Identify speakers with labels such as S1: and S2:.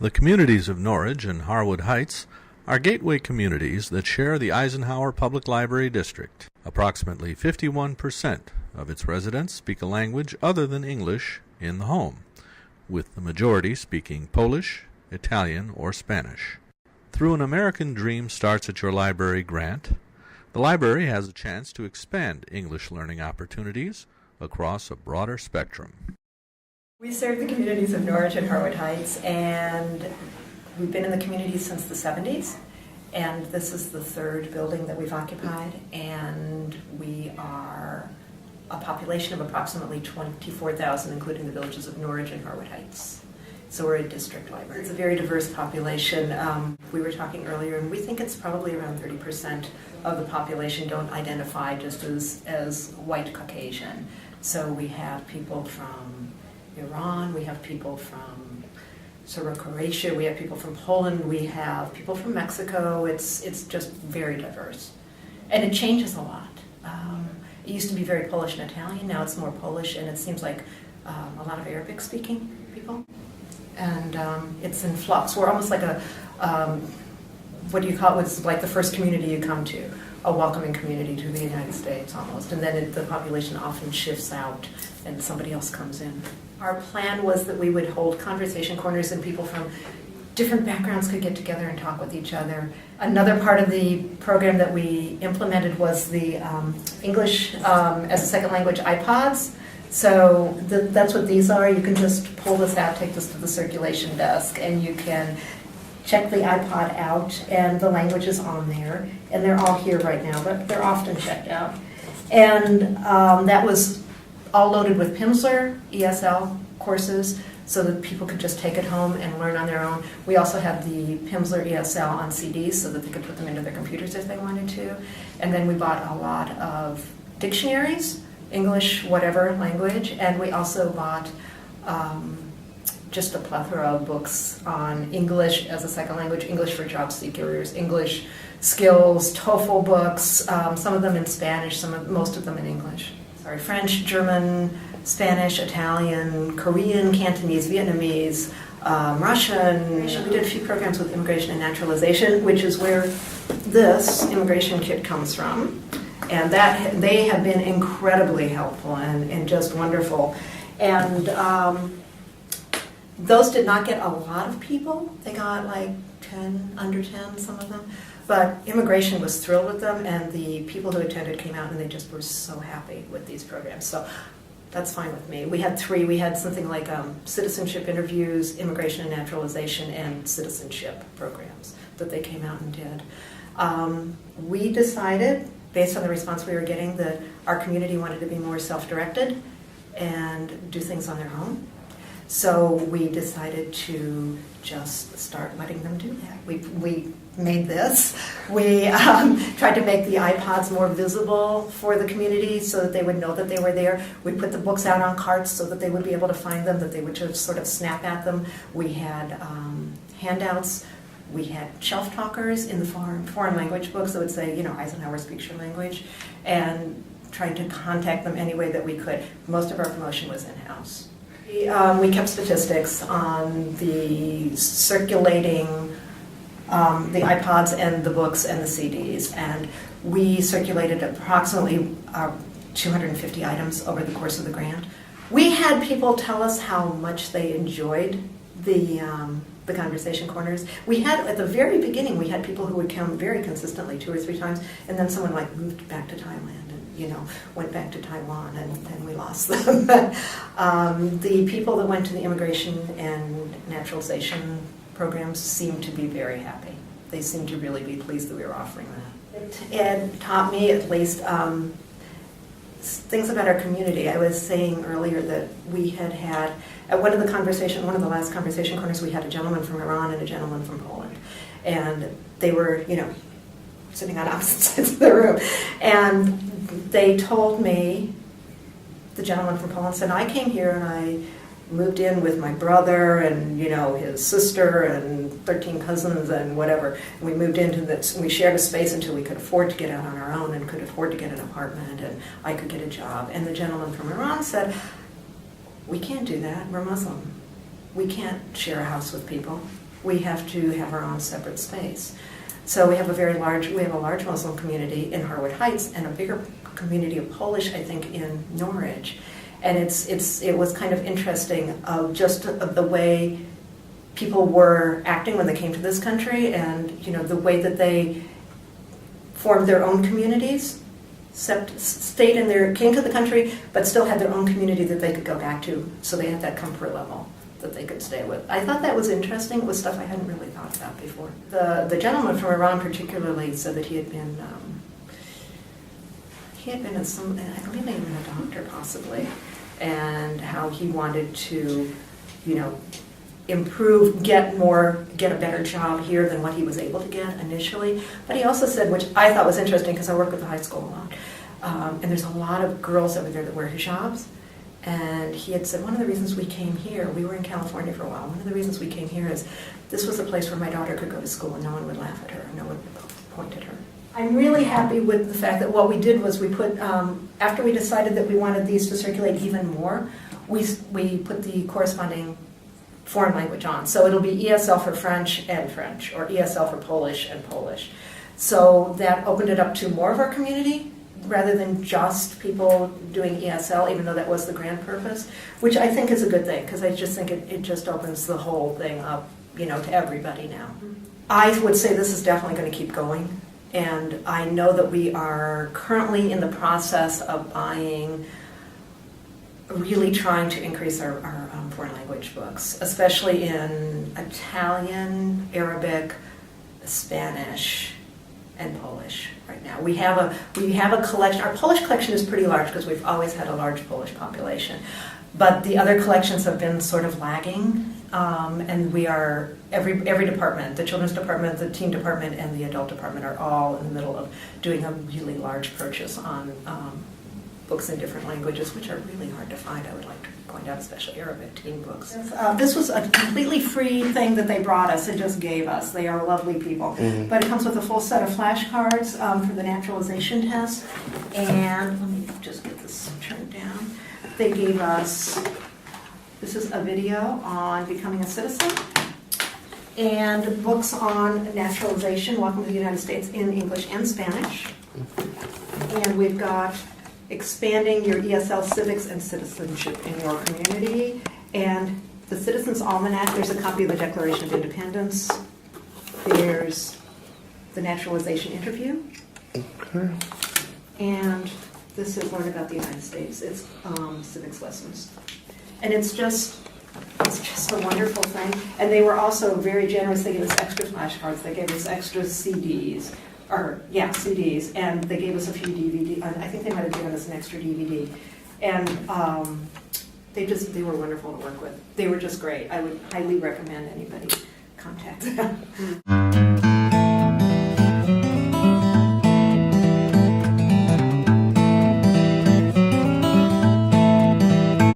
S1: The communities of Norridge and Harwood Heights are gateway communities that share the Eisenhower Public Library District. Approximately 51% of its residents speak a language other than English in the home, with the majority speaking Polish, Italian, or Spanish. Through an American Dream Starts at Your Library grant, the library has a chance to expand English learning opportunities across a broader spectrum.
S2: We serve the communities of Norridge and Harwood Heights, and we've been in the community since the 70s, and this is the third building that we've occupied, and we are a population of approximately 24,000, including the villages of Norridge and Harwood Heights. So we're a district library. It's a very diverse population. We were talking earlier, and we think it's probably around 30% of the population don't identify just as white Caucasian. So we have people from Iran, we have people from Croatia, we have people from Poland, we have people from Mexico. It's just very diverse. And it changes a lot. It used to be very Polish and Italian, now it's more Polish, and it seems like a lot of Arabic speaking people. And it's in flux. We're almost like a, what do you call it? It's like the first community you come to, a welcoming community to the United States almost. And then the population often shifts out and somebody else comes in. Our plan was that we would hold conversation corners and people from different backgrounds could get together and talk with each other. Another part of the program that we implemented was the English as a second language iPods. So that's what these are. You can just pull this out, take this to the circulation desk, and you can check the iPod out, and the language is on there. And they're all here right now, but they're often checked out. And that was all loaded with Pimsleur ESL courses so that people could just take it home and learn on their own. We also have the Pimsleur ESL on CDs so that they could put them into their computers if they wanted to. And then we bought a lot of dictionaries, English, whatever language, and we also bought just a plethora of books on English as a second language, English for job seekers, English skills, TOEFL books, some of them in Spanish, most of them in English. French, German, Spanish, Italian, Korean, Cantonese, Vietnamese, Russian. We did a few programs with immigration and naturalization, which is where this immigration kit comes from. And that they have been incredibly helpful and just wonderful. And those did not get a lot of people. They got like 10, under 10, some of them. But immigration was thrilled with them, and the people who attended came out and they just were so happy with these programs. So that's fine with me. We had three. We had something like citizenship interviews, immigration and naturalization, and citizenship programs that they came out and did. We decided, based on the response we were getting, that our community wanted to be more self-directed and do things on their own. So we decided to just start letting them do that. We made this. We tried to make the iPods more visible for the community so that they would know that they were there. We put the books out on carts so that they would be able to find them, that they would just sort of snap at them. We had handouts. We had shelf talkers in the foreign language books that would say, Eisenhower speaks your language, and trying to contact them any way that we could. Most of our promotion was in-house. We kept statistics on the circulating, the iPods and the books and the CDs, and we circulated approximately 250 items over the course of the grant. We had people tell us how much they enjoyed the conversation corners. We had, at the very beginning, we had people who would come very consistently 2 or 3 times, and then someone moved back to Thailand and, went back to Taiwan, and then we lost them. The people that went to the immigration and naturalization programs seemed to be very happy. They seemed to really be pleased that we were offering that. It taught me, at least, things about our community. I was saying earlier that we had at one of the last conversation corners, we had a gentleman from Iran and a gentleman from Poland. And they were, sitting on opposite sides of the room. And they told me, the gentleman from Poland said, I came here and I moved in with my brother and his sister and 13 cousins and whatever. And we moved into this, and we shared a space until we could afford to get out on our own and could afford to get an apartment, and I could get a job. And the gentleman from Iran said, we can't do that, we're Muslim. We can't share a house with people. we have to have our own separate space. So we have a large Muslim community in Harwood Heights and a bigger community of Polish, I think, in Norridge. And it was kind of interesting just of the way people were acting when they came to this country, and the way that they formed their own communities, came to the country, but still had their own community that they could go back to. So they had that comfort level that they could stay with. I thought that was interesting. It was stuff I hadn't really thought about before. The gentleman from Iran particularly said that he had been I believe even a doctor possibly, and how he wanted to, improve, get a better job here than what he was able to get initially. But he also said, which I thought was interesting because I work with the high school a lot, and there's a lot of girls over there that wear hijabs. And he had said, one of the reasons we came here, we were in California for a while, one of the reasons we came here is this was a place where my daughter could go to school and no one would laugh at her, and no one would point at her. I'm really happy with the fact that what we did was we put, after we decided that we wanted these to circulate even more, we put the corresponding foreign language on. So it'll be ESL for French and French, or ESL for Polish and Polish. So that opened it up to more of our community, rather than just people doing ESL, even though that was the grand purpose, which I think is a good thing, because I just think it just opens the whole thing up, to everybody now. I would say this is definitely going to keep going, and I know that we are currently in the process of really trying to increase our foreign language books, especially in Italian, Arabic, Spanish, and Polish right now. We have a collection. Our Polish collection is pretty large because we've always had a large Polish population, but the other collections have been sort of lagging. And we are every department, the children's department, the teen department, and the adult department are all in the middle of doing a really large purchase on books in different languages, which are really hard to find. I would like to point out, especially Arabic teen books. This was a completely free thing that they brought us and just gave us. They are lovely people. Mm-hmm. But it comes with a full set of flashcards for the naturalization test. And let me just get this turned down. They gave us, this is a video on becoming a citizen, and books on naturalization, welcome to the United States, in English and Spanish. And we've got expanding your ESL civics and citizenship in your community, and the Citizens Almanac. There's a copy of the Declaration of Independence. There's the naturalization interview. Okay. And this is Learn About the United States. It's civics lessons. And it's just a wonderful thing. And they were also very generous. They gave us extra flashcards. They gave us extra CDs. CDs, and they gave us a few DVDs. I think they might have given us an extra DVD. And they were wonderful to work with. They were just great. I would highly recommend anybody contact them.